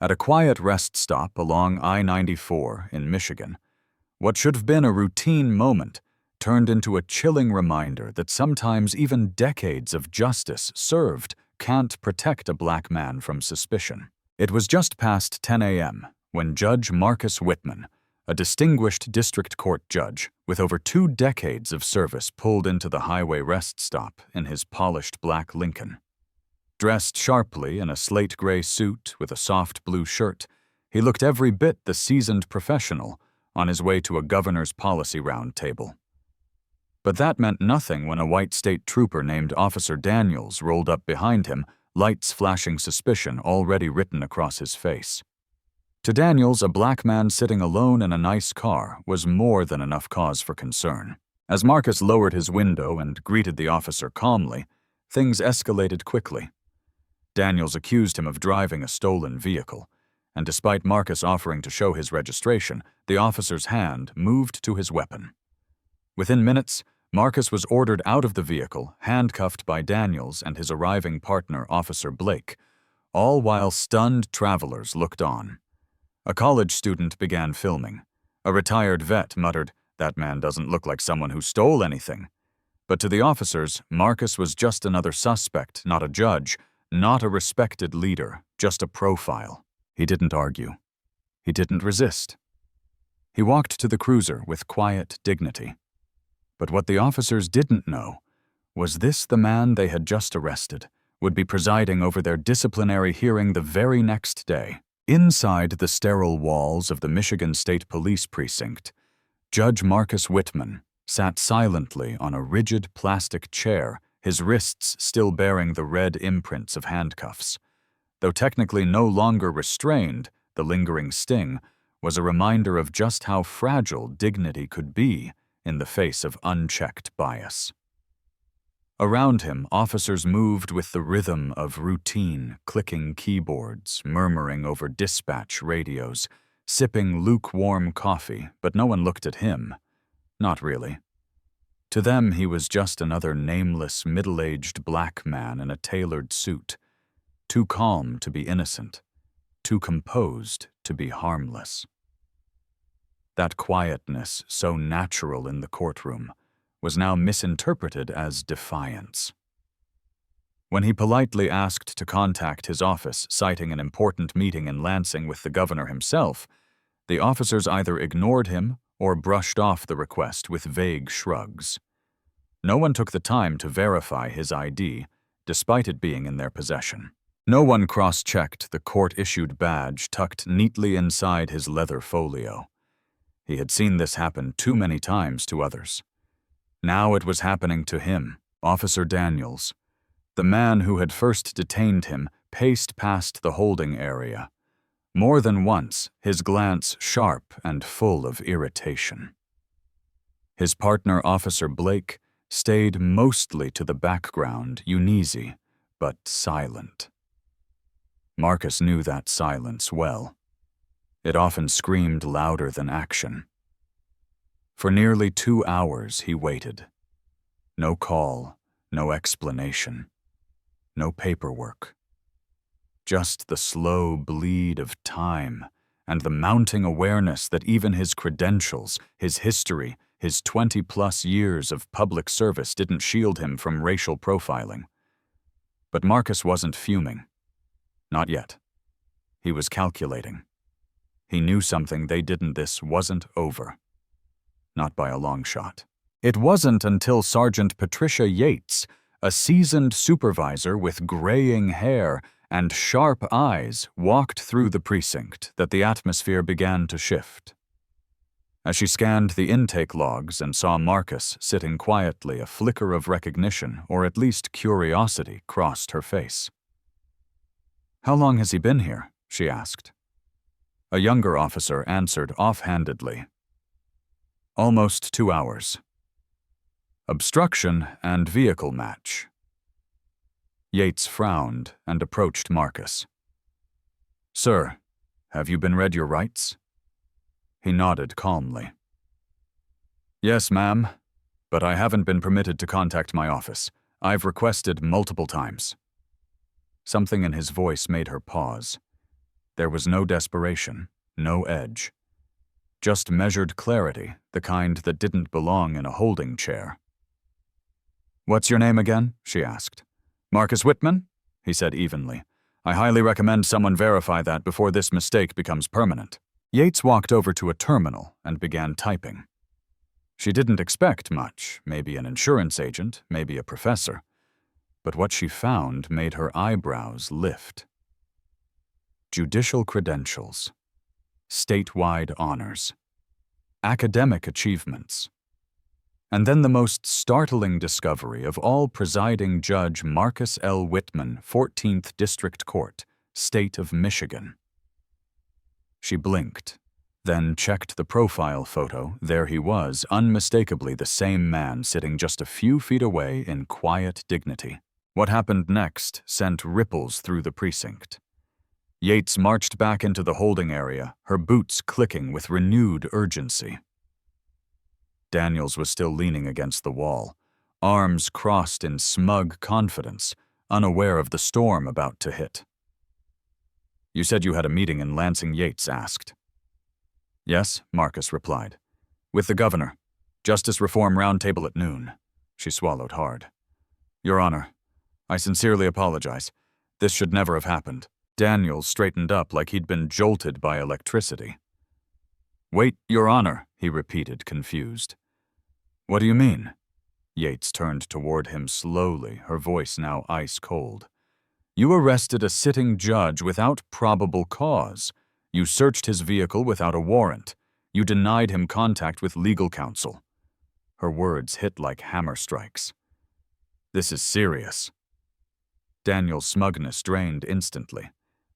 At a quiet rest stop along I-94 in Michigan, what should have been a routine moment turned into a chilling reminder that sometimes even decades of justice served can't protect a black man from suspicion. It was just past 10 a.m. when Judge Marcus Whitman, a distinguished district court judge with over 2 decades of service, pulled into the highway rest stop in his polished black Lincoln. Dressed sharply in a slate gray suit with a soft blue shirt, he looked every bit the seasoned professional on his way to a governor's policy roundtable. But that meant nothing when a white state trooper named Officer Daniels rolled up behind him, lights flashing suspicion already written across his face. To Daniels, a black man sitting alone in a nice car was more than enough cause for concern. As Marcus lowered his window and greeted the officer calmly, things escalated quickly. Daniels accused him of driving a stolen vehicle, and despite Marcus offering to show his registration, the officer's hand moved to his weapon. Within minutes, Marcus was ordered out of the vehicle, handcuffed by Daniels and his arriving partner, Officer Blake, all while stunned travelers looked on. A college student began filming. A retired vet muttered, "That man doesn't look like someone who stole anything." But to the officers, Marcus was just another suspect, not a judge, not a respected leader, just a profile. He didn't argue. He didn't resist. He walked to the cruiser with quiet dignity. But what the officers didn't know was this: the man they had just arrested would be presiding over their disciplinary hearing the very next day. Inside the sterile walls of the Michigan State Police Precinct, Judge Marcus Whitman sat silently on a rigid plastic chair, his wrists still bearing the red imprints of handcuffs. Though technically no longer restrained, the lingering sting was a reminder of just how fragile dignity could be in the face of unchecked bias. Around him, officers moved with the rhythm of routine, clicking keyboards, murmuring over dispatch radios, sipping lukewarm coffee, but no one looked at him. Not really. To them, he was just another nameless, middle-aged black man in a tailored suit, too calm to be innocent, too composed to be harmless. That quietness, so natural in the courtroom, was now misinterpreted as defiance. When he politely asked to contact his office, citing an important meeting in Lansing with the governor himself, the officers either ignored him or brushed off the request with vague shrugs. No one took the time to verify his ID, despite it being in their possession. No one cross-checked the court-issued badge tucked neatly inside his leather folio. He had seen this happen too many times to others. Now it was happening to him. Officer Daniels, the man who had first detained him, paced past the holding area. More than once, his glance sharp and full of irritation. His partner, Officer Blake, stayed mostly to the background, uneasy, but silent. Marcus knew that silence well. It often screamed louder than action. For nearly 2 hours he waited. No call, no explanation, no paperwork. Just the slow bleed of time and the mounting awareness that even his credentials, his history, his 20-plus years of public service didn't shield him from racial profiling. But Marcus wasn't fuming. Not yet. He was calculating. He knew something they didn't. This wasn't over. Not by a long shot. It wasn't until Sergeant Patricia Yates, a seasoned supervisor with graying hair and sharp eyes, walked through the precinct that the atmosphere began to shift. As she scanned the intake logs and saw Marcus sitting quietly, a flicker of recognition, or at least curiosity, crossed her face. "How long has he been here?" she asked. A younger officer answered offhandedly, "Almost 2 hours. Obstruction and vehicle match." Yates frowned and approached Marcus. "Sir, have you been read your rights?" He nodded calmly. "Yes, ma'am, but I haven't been permitted to contact my office. I've requested multiple times." Something in his voice made her pause. There was no desperation, no edge. Just measured clarity, the kind that didn't belong in a holding chair. "What's your name again?" she asked. "Marcus Whitman?" he said evenly. "I highly recommend someone verify that before this mistake becomes permanent." Yates walked over to a terminal and began typing. She didn't expect much, maybe an insurance agent, maybe a professor. But what she found made her eyebrows lift. Judicial credentials, statewide honors, academic achievements, and then the most startling discovery of all, presiding Judge Marcus L. Whitman, 14th District Court, State of Michigan. She blinked, then checked the profile photo. There he was, unmistakably the same man sitting just a few feet away in quiet dignity. What happened next sent ripples through the precinct. Yates marched back into the holding area, her boots clicking with renewed urgency. Daniels was still leaning against the wall, arms crossed in smug confidence, unaware of the storm about to hit. "You said you had a meeting in Lansing," Yates asked. "Yes," Marcus replied. "With the governor. Justice Reform Roundtable at noon." She swallowed hard. "Your Honor, I sincerely apologize. This should never have happened." Daniels straightened up like he'd been jolted by electricity. "Wait, Your Honor," he repeated, confused. "What do you mean?" Yates turned toward him slowly, her voice now ice-cold. "You arrested a sitting judge without probable cause. You searched his vehicle without a warrant. You denied him contact with legal counsel." Her words hit like hammer strikes. "This is serious." Daniel's smugness drained instantly.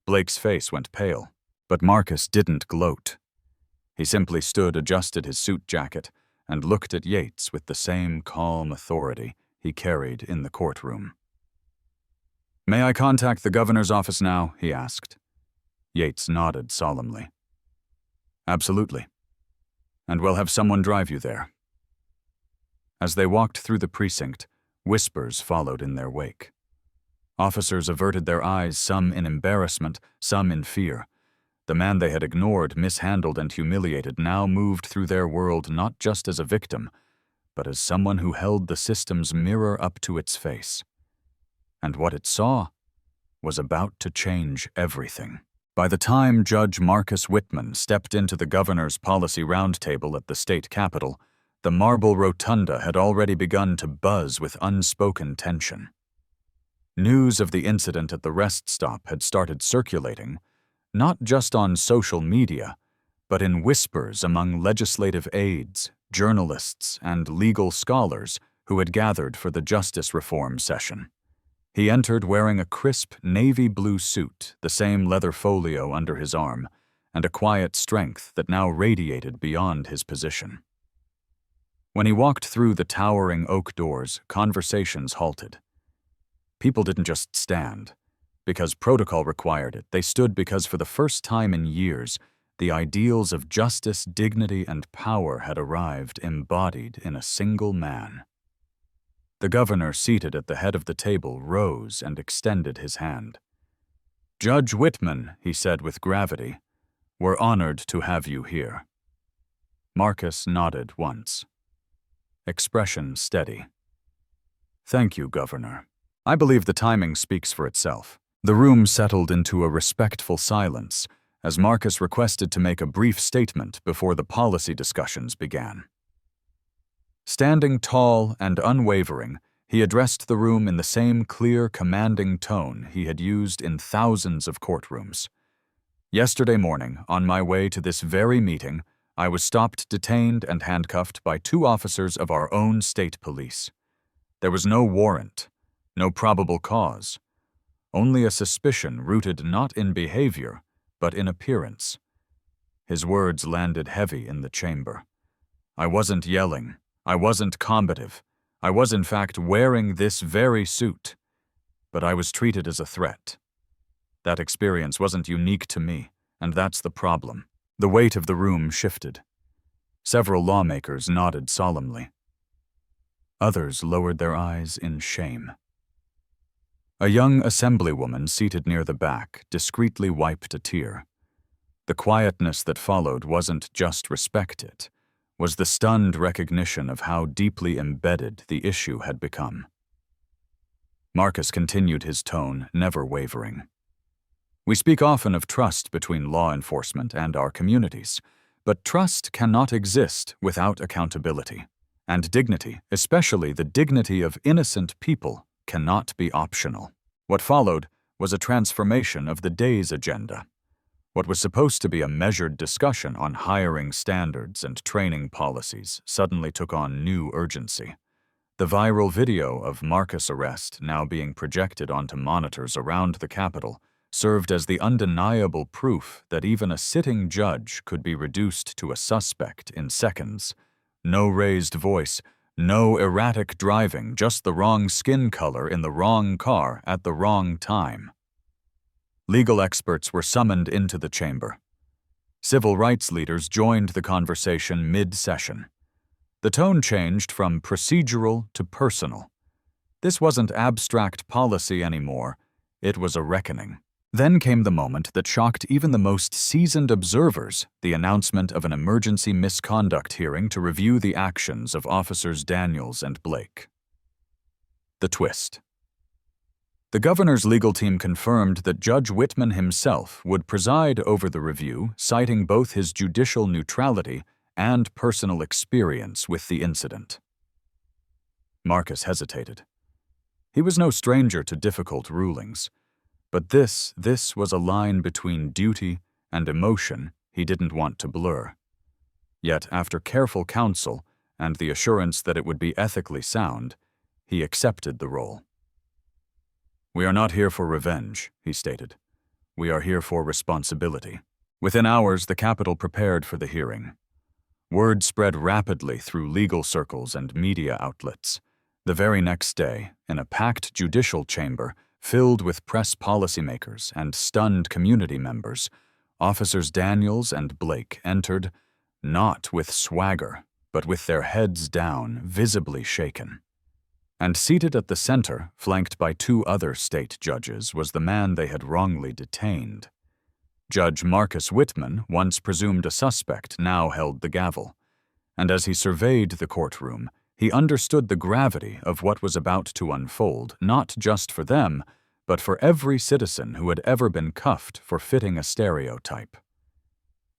Blake's face went pale, but Marcus didn't gloat. He simply stood, adjusted his suit jacket, and looked at Yates with the same calm authority he carried in the courtroom. "May I contact the governor's office now?" he asked. Yates nodded solemnly. "Absolutely. And we'll have someone drive you there." As they walked through the precinct, whispers followed in their wake. Officers averted their eyes, some in embarrassment, some in fear. The man they had ignored, mishandled, and humiliated now moved through their world not just as a victim, but as someone who held the system's mirror up to its face. And what it saw was about to change everything. By the time Judge Marcus Whitman stepped into the governor's policy roundtable at the state capitol, the marble rotunda had already begun to buzz with unspoken tension. News of the incident at the rest stop had started circulating, not just on social media, but in whispers among legislative aides, journalists, and legal scholars who had gathered for the justice reform session. He entered wearing a crisp navy blue suit, the same leather folio under his arm, and a quiet strength that now radiated beyond his position. When he walked through the towering oak doors, conversations halted. People didn't just stand. Because protocol required it, they stood because for the first time in years, the ideals of justice, dignity, and power had arrived embodied in a single man. The governor, seated at the head of the table, rose and extended his hand. "Judge Whitman," he said with gravity, "we're honored to have you here." Marcus nodded once. Expression steady. "Thank you, Governor. I believe the timing speaks for itself." The room settled into a respectful silence as Marcus requested to make a brief statement before the policy discussions began. Standing tall and unwavering, he addressed the room in the same clear, commanding tone he had used in thousands of courtrooms. "Yesterday morning, on my way to this very meeting, I was stopped, detained, and handcuffed by 2 officers of our own state police. There was no warrant, no probable cause. Only a suspicion rooted not in behavior, but in appearance." His words landed heavy in the chamber. "I wasn't yelling. I wasn't combative. I was in fact wearing this very suit. But I was treated as a threat. That experience wasn't unique to me, and that's the problem." The weight of the room shifted. Several lawmakers nodded solemnly. Others lowered their eyes in shame. A young assemblywoman seated near the back discreetly wiped a tear. The quietness that followed wasn't just respect, it was the stunned recognition of how deeply embedded the issue had become. Marcus continued his tone, never wavering. We speak often of trust between law enforcement and our communities, but trust cannot exist without accountability. And dignity, especially the dignity of innocent people, cannot be optional. What followed was a transformation of the day's agenda. What was supposed to be a measured discussion on hiring standards and training policies suddenly took on new urgency. The viral video of Marcus' arrest, now being projected onto monitors around the Capitol, served as the undeniable proof that even a sitting judge could be reduced to a suspect in seconds. No raised voice, no erratic driving, just the wrong skin color in the wrong car at the wrong time. Legal experts were summoned into the chamber. Civil rights leaders joined the conversation mid-session. The tone changed from procedural to personal. This wasn't abstract policy anymore, it was a reckoning. Then came the moment that shocked even the most seasoned observers, the announcement of an emergency misconduct hearing to review the actions of Officers Daniels and Blake. The twist. The governor's legal team confirmed that Judge Whitman himself would preside over the review, citing both his judicial neutrality and personal experience with the incident. Marcus hesitated. He was no stranger to difficult rulings, but this was a line between duty and emotion he didn't want to blur. Yet, after careful counsel and the assurance that it would be ethically sound, he accepted the role. "We are not here for revenge," he stated. "We are here for responsibility." Within hours, the Capitol prepared for the hearing. Word spread rapidly through legal circles and media outlets. The very next day, in a packed judicial chamber filled with press policymakers and stunned community members, Officers Daniels and Blake entered, not with swagger, but with their heads down, visibly shaken. And seated at the center, flanked by two other state judges, was the man they had wrongly detained. Judge Marcus Whitman, once presumed a suspect, now held the gavel. And as he surveyed the courtroom, he understood the gravity of what was about to unfold, not just for them, but for every citizen who had ever been cuffed for fitting a stereotype.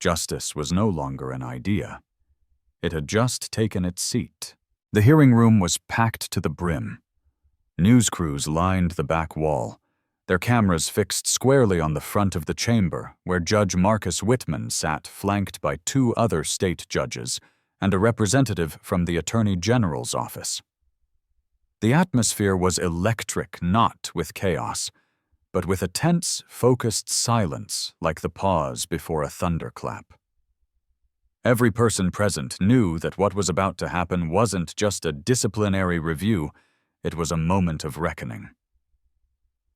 Justice was no longer an idea. It had just taken its seat. The hearing room was packed to the brim. News crews lined the back wall, their cameras fixed squarely on the front of the chamber where Judge Marcus Whitman sat, flanked by two other state judges and a representative from the Attorney General's office. The atmosphere was electric, not with chaos, but with a tense, focused silence like the pause before a thunderclap. Every person present knew that what was about to happen wasn't just a disciplinary review, it was a moment of reckoning.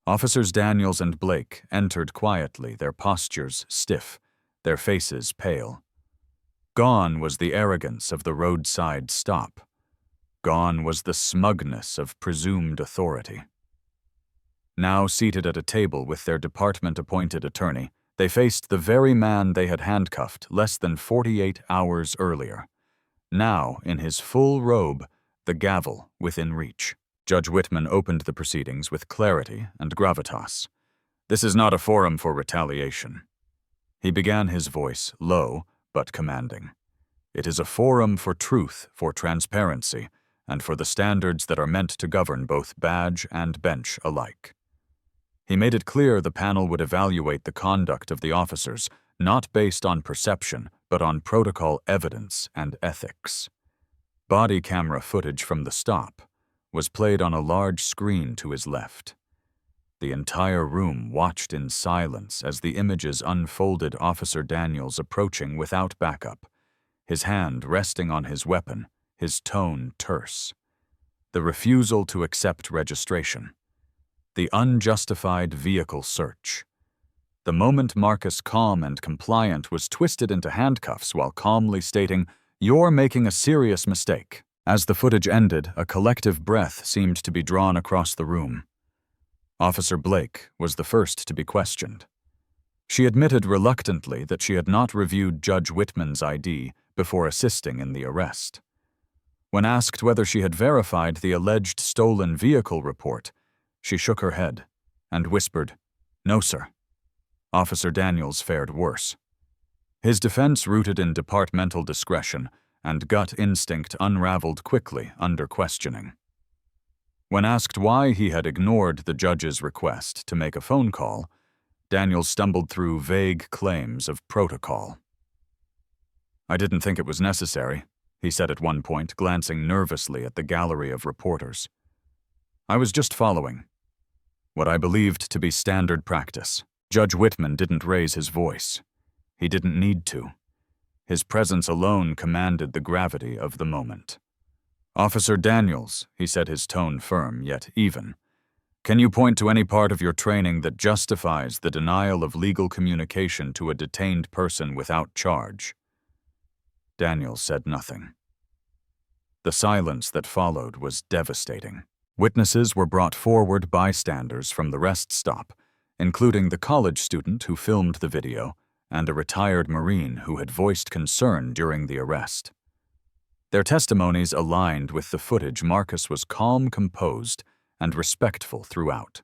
Officers Daniels and Blake entered quietly, their postures stiff, their faces pale. Gone was the arrogance of the roadside stop. Gone was the smugness of presumed authority. Now seated at a table with their department-appointed attorney, they faced the very man they had handcuffed less than 48 hours earlier. Now, in his full robe, the gavel within reach. Judge Whitman opened the proceedings with clarity and gravitas. "This is not a forum for retaliation." He began, his voice low but commanding. "It is a forum for truth, for transparency, and for the standards that are meant to govern both badge and bench alike." He made it clear the panel would evaluate the conduct of the officers, not based on perception, but on protocol evidence and ethics. Body camera footage from the stop was played on a large screen to his left. The entire room watched in silence as the images unfolded. Officer Daniels approaching without backup, his hand resting on his weapon, his tone terse. The refusal to accept registration. The unjustified vehicle search. The moment Marcus, calm and compliant, was twisted into handcuffs while calmly stating, "You're making a serious mistake." As the footage ended, a collective breath seemed to be drawn across the room. Officer Blake was the first to be questioned. She admitted reluctantly that she had not reviewed Judge Whitman's ID before assisting in the arrest. When asked whether she had verified the alleged stolen vehicle report, she shook her head and whispered, "No, sir." Officer Daniels fared worse. His defense, rooted in departmental discretion and gut instinct, unraveled quickly under questioning. When asked why he had ignored the judge's request to make a phone call, Daniels stumbled through vague claims of protocol. "I didn't think it was necessary," he said at one point, glancing nervously at the gallery of reporters. "I was just following what I believed to be standard practice." Judge Whitman didn't raise his voice. He didn't need to. His presence alone commanded the gravity of the moment. "Officer Daniels," he said, his tone firm yet even, "can you point to any part of your training that justifies the denial of legal communication to a detained person without charge?" Daniels said nothing. The silence that followed was devastating. Witnesses were brought forward, bystanders from the rest stop, including the college student who filmed the video and a retired Marine who had voiced concern during the arrest. Their testimonies aligned with the footage. Marcus was calm, composed, and respectful throughout.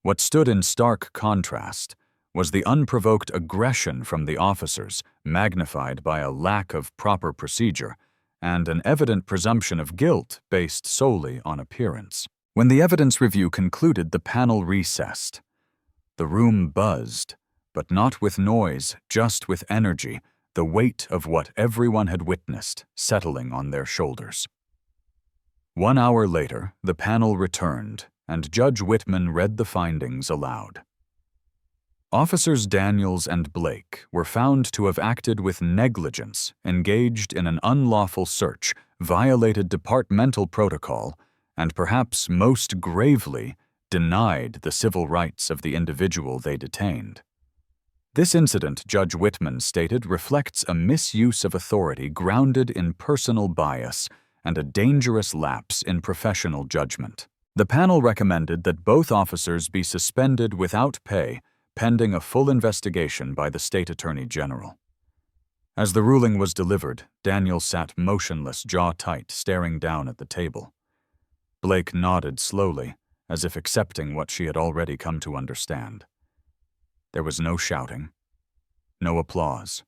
What stood in stark contrast was the unprovoked aggression from the officers, magnified by a lack of proper procedure and an evident presumption of guilt based solely on appearance. When the evidence review concluded, the panel recessed. The room buzzed, but not with noise, just with energy, the weight of what everyone had witnessed settling on their shoulders. 1 hour later, the panel returned, and Judge Whitman read the findings aloud. Officers Daniels and Blake were found to have acted with negligence, engaged in an unlawful search, violated departmental protocol, and perhaps most gravely, denied the civil rights of the individual they detained. This incident, Judge Whitman stated, reflects a misuse of authority grounded in personal bias and a dangerous lapse in professional judgment. The panel recommended that both officers be suspended without pay, pending a full investigation by the State Attorney General. As the ruling was delivered, Daniels sat motionless, jaw tight, staring down at the table. Blake nodded slowly, as if accepting what she had already come to understand. There was no shouting, no applause,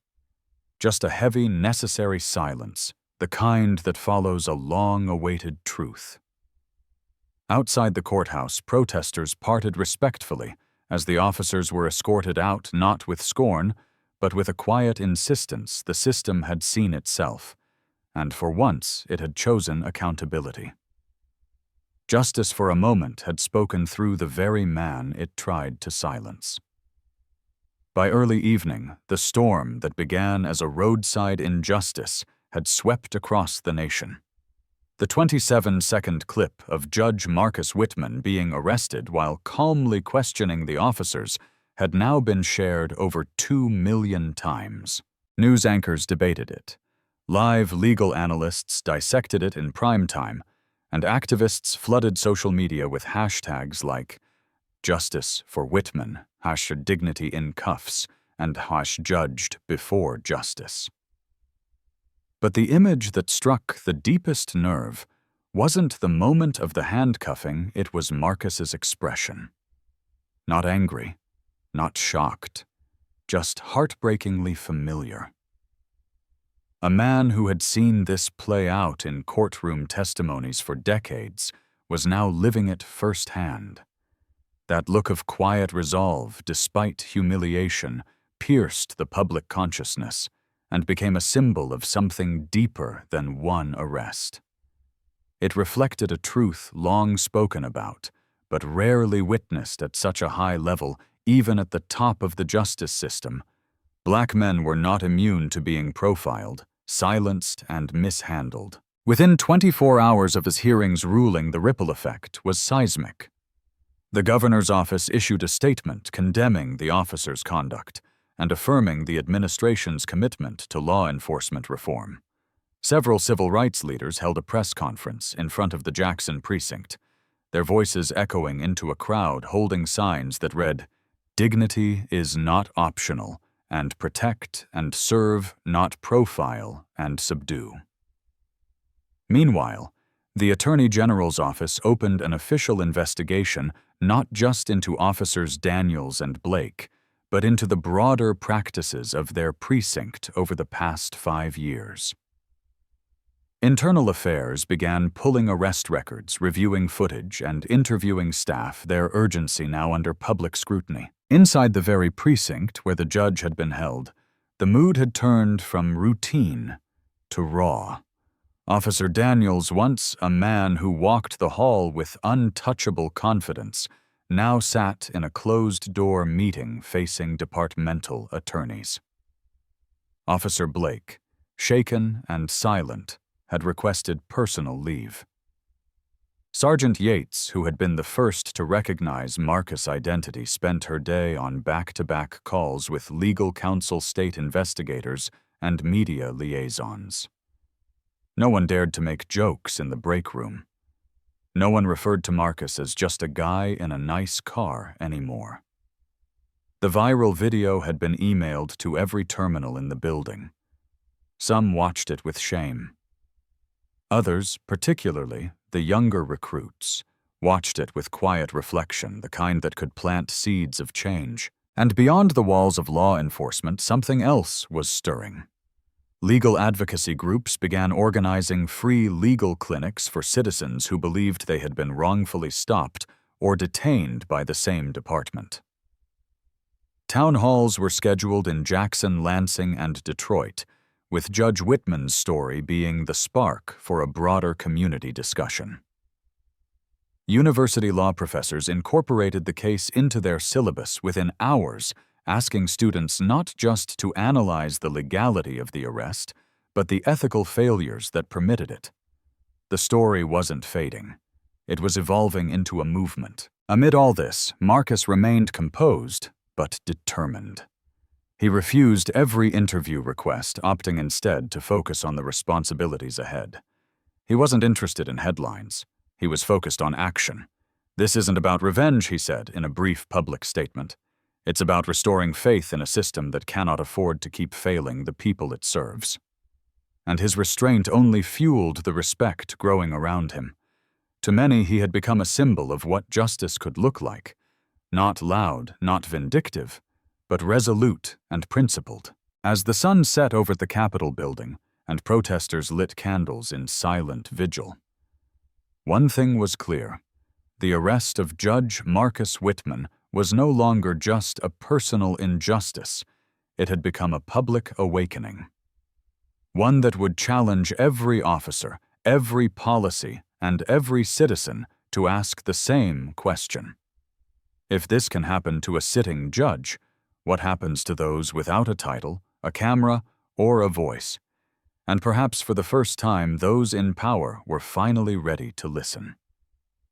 just a heavy, necessary silence, the kind that follows a long-awaited truth. Outside the courthouse, protesters parted respectfully as the officers were escorted out, not with scorn, but with a quiet insistence the system had seen itself, and for once it had chosen accountability. Justice for a moment had spoken through the very man it tried to silence. By early evening, the storm that began as a roadside injustice had swept across the nation. The 27-second clip of Judge Marcus Whitman being arrested while calmly questioning the officers had now been shared over 2 million times. News anchors debated it. Live legal analysts dissected it in prime time, and activists flooded social media with hashtags like "Justice for Whitman," #dignity in cuffs, and #judged before justice. But the image that struck the deepest nerve wasn't the moment of the handcuffing, it was Marcus's expression. Not angry, not shocked, just heartbreakingly familiar. A man who had seen this play out in courtroom testimonies for decades was now living it firsthand. That look of quiet resolve, despite humiliation, pierced the public consciousness and became a symbol of something deeper than one arrest. It reflected a truth long spoken about, but rarely witnessed at such a high level, even at the top of the justice system. Black men were not immune to being profiled, silenced, and mishandled. Within 24 hours of his hearing's ruling, the ripple effect was seismic. The governor's office issued a statement condemning the officers' conduct and affirming the administration's commitment to law enforcement reform. Several civil rights leaders held a press conference in front of the Jackson precinct, their voices echoing into a crowd holding signs that read, Dignity is not optional, and protect and serve, not profile and subdue. Meanwhile, the Attorney General's office opened an official investigation not just into Officers Daniels and Blake, but into the broader practices of their precinct over the past 5 years. Internal Affairs began pulling arrest records, reviewing footage, and interviewing staff, their urgency now under public scrutiny. Inside the very precinct where the judge had been held, the mood had turned from routine to raw. Officer Daniels, once a man who walked the hall with untouchable confidence, now sat in a closed-door meeting facing departmental attorneys. Officer Blake, shaken and silent, had requested personal leave. Sergeant Yates, who had been the first to recognize Marcus' identity, spent her day on back-to-back calls with legal counsel, state investigators, and media liaisons. No one dared to make jokes in the break room. No one referred to Marcus as just a guy in a nice car anymore. The viral video had been emailed to every terminal in the building. Some watched it with shame. Others, particularly the younger recruits, watched it with quiet reflection, the kind that could plant seeds of change. And beyond the walls of law enforcement, something else was stirring. Legal advocacy groups began organizing free legal clinics for citizens who believed they had been wrongfully stopped or detained by the same department. Town halls were scheduled in Jackson, Lansing, and Detroit, with Judge Whitman's story being the spark for a broader community discussion. University law professors incorporated the case into their syllabus within hours, asking students not just to analyze the legality of the arrest, but the ethical failures that permitted it. The story wasn't fading. It was evolving into a movement. Amid all this, Marcus remained composed, but determined. He refused every interview request, opting instead to focus on the responsibilities ahead. He wasn't interested in headlines. He was focused on action. "This isn't about revenge," he said in a brief public statement. "It's about restoring faith in a system that cannot afford to keep failing the people it serves." And his restraint only fueled the respect growing around him. To many, he had become a symbol of what justice could look like. Not loud, not vindictive, but resolute and principled. As the sun set over the Capitol building and protesters lit candles in silent vigil, one thing was clear. The arrest of Judge Marcus Whitman was no longer just a personal injustice. It had become a public awakening. One that would challenge every officer, every policy, and every citizen to ask the same question. If this can happen to a sitting judge, what happens to those without a title, a camera, or a voice? And perhaps for the first time, those in power were finally ready to listen.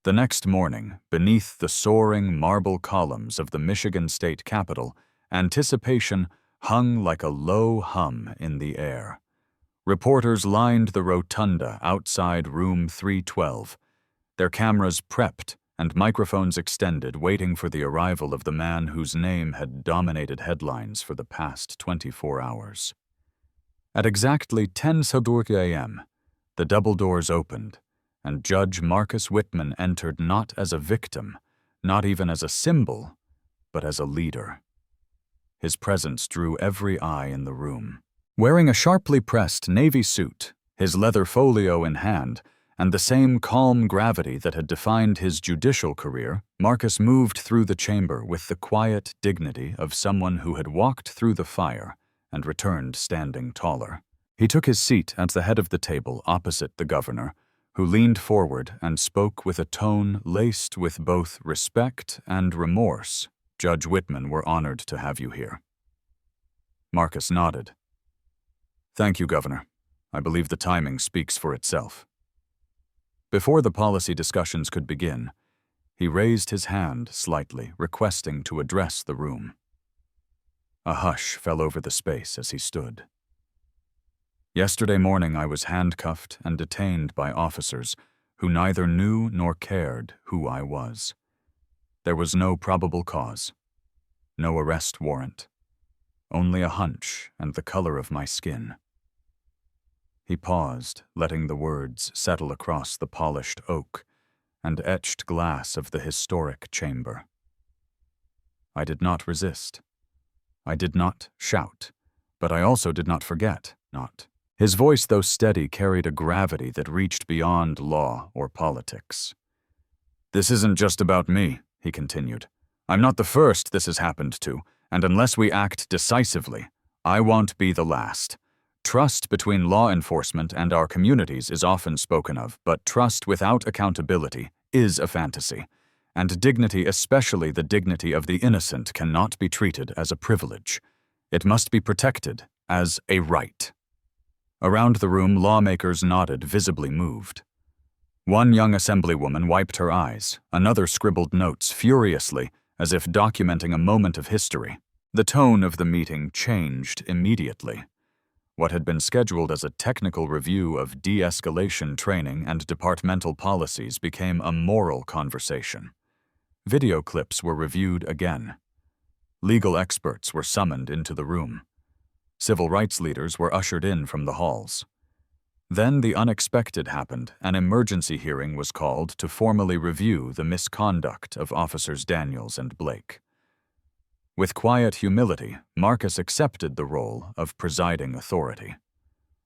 The next morning, beneath the soaring marble columns of the Michigan State Capitol, anticipation hung like a low hum in the air. Reporters lined the rotunda outside room 312, their cameras prepped and microphones extended, waiting for the arrival of the man whose name had dominated headlines for the past 24 hours. At exactly 10:30 a.m., the double doors opened, and Judge Marcus Whitman entered not as a victim, not even as a symbol, but as a leader. His presence drew every eye in the room. Wearing a sharply pressed navy suit, his leather folio in hand, and the same calm gravity that had defined his judicial career, Marcus moved through the chamber with the quiet dignity of someone who had walked through the fire and returned standing taller. He took his seat at the head of the table opposite the governor, who leaned forward and spoke with a tone laced with both respect and remorse. "Judge Whitman, we're honored to have you here." Marcus nodded. "Thank you, Governor. I believe the timing speaks for itself." Before the policy discussions could begin, he raised his hand slightly, requesting to address the room. A hush fell over the space as he stood. "Yesterday morning I was handcuffed and detained by officers who neither knew nor cared who I was. There was no probable cause. No arrest warrant. Only a hunch and the color of my skin. He paused, letting the words settle across the polished oak and etched glass of the historic chamber. I did not resist. I did not shout, but I also did not forget, not. His voice, though steady, carried a gravity that reached beyond law or politics. "This isn't just about me," he continued. "I'm not the first this has happened to, and unless we act decisively, I won't be the last. Trust between law enforcement and our communities is often spoken of, but trust without accountability is a fantasy, and dignity, especially the dignity of the innocent, cannot be treated as a privilege. It must be protected as a right." Around the room, lawmakers nodded, visibly moved. One young assemblywoman wiped her eyes, another scribbled notes furiously, as if documenting a moment of history. The tone of the meeting changed immediately. What had been scheduled as a technical review of de-escalation training and departmental policies became a moral conversation. Video clips were reviewed again. Legal experts were summoned into the room. Civil rights leaders were ushered in from the halls. Then the unexpected happened. An emergency hearing was called to formally review the misconduct of Officers Daniels and Blake. With quiet humility, Marcus accepted the role of presiding authority.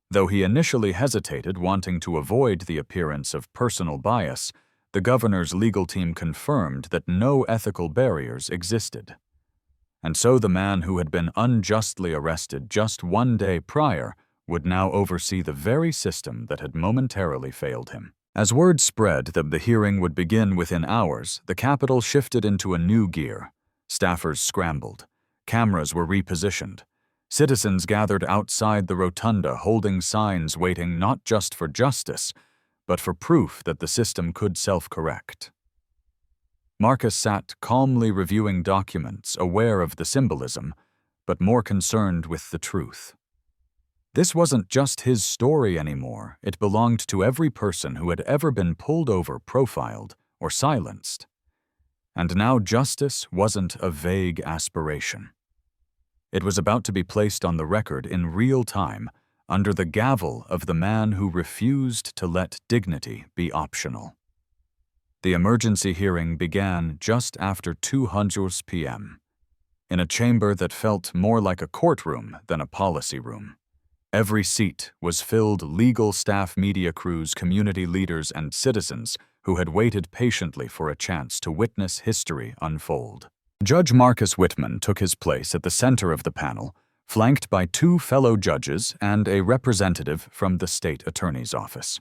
Though he initially hesitated, wanting to avoid the appearance of personal bias, the governor's legal team confirmed that no ethical barriers existed. And so the man who had been unjustly arrested just one day prior would now oversee the very system that had momentarily failed him. As word spread that the hearing would begin within hours, the Capitol shifted into a new gear. Staffers scrambled. Cameras were repositioned. Citizens gathered outside the rotunda holding signs waiting not just for justice, but for proof that the system could self-correct. Marcus sat calmly reviewing documents, aware of the symbolism, but more concerned with the truth. This wasn't just his story anymore. It belonged to every person who had ever been pulled over, profiled, or silenced. And now justice wasn't a vague aspiration. It was about to be placed on the record in real time, under the gavel of the man who refused to let dignity be optional. The emergency hearing began just after 2:00 p.m., in a chamber that felt more like a courtroom than a policy room. Every seat was filled legal staff, media crews, community leaders, and citizens who had waited patiently for a chance to witness history unfold. Judge Marcus Whitman took his place at the center of the panel, flanked by 2 fellow judges and a representative from the state attorney's office.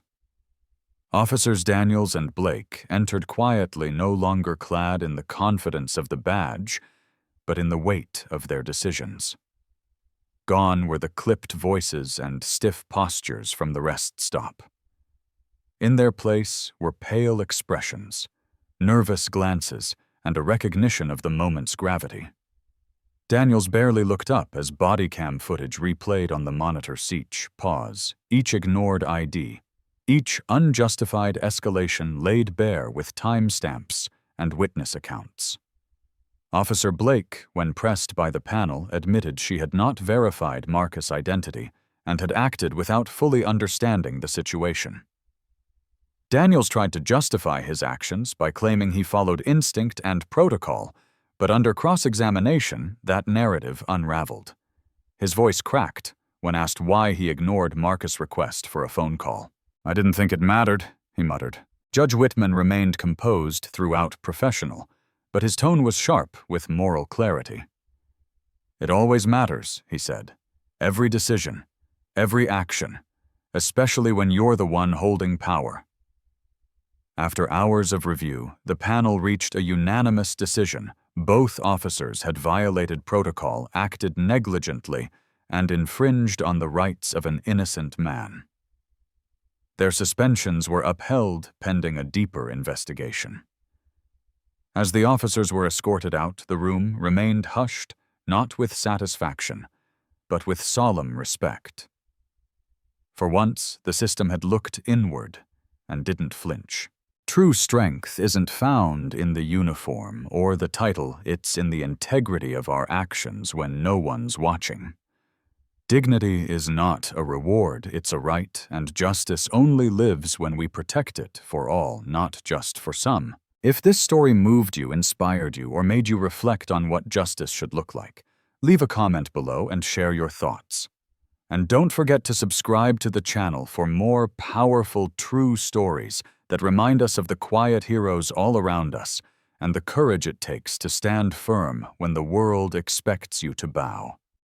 Officers Daniels and Blake entered quietly, no longer clad in the confidence of the badge, but in the weight of their decisions. Gone were the clipped voices and stiff postures from the rest stop. In their place were pale expressions, nervous glances, and a recognition of the moment's gravity. Daniels barely looked up as body cam footage replayed on the monitor. Each ignored ID. Each unjustified escalation laid bare with timestamps and witness accounts. Officer Blake, when pressed by the panel, admitted she had not verified Marcus' identity and had acted without fully understanding the situation. Daniels tried to justify his actions by claiming he followed instinct and protocol, but under cross-examination, that narrative unraveled. His voice cracked when asked why he ignored Marcus' request for a phone call. "I didn't think it mattered," he muttered. Judge Whitman remained composed throughout, professional, but his tone was sharp with moral clarity. "It always matters," he said. "Every decision, every action, especially when you're the one holding power." After hours of review, the panel reached a unanimous decision. Both officers had violated protocol, acted negligently, and infringed on the rights of an innocent man. Their suspensions were upheld pending a deeper investigation. As the officers were escorted out, the room remained hushed, not with satisfaction, but with solemn respect. For once, the system had looked inward and didn't flinch. True strength isn't found in the uniform or the title, it's in the integrity of our actions when no one's watching. Dignity is not a reward, it's a right, and justice only lives when we protect it for all, not just for some. If this story moved you, inspired you, or made you reflect on what justice should look like, leave a comment below and share your thoughts. And don't forget to subscribe to the channel for more powerful, true stories that remind us of the quiet heroes all around us and the courage it takes to stand firm when the world expects you to bow.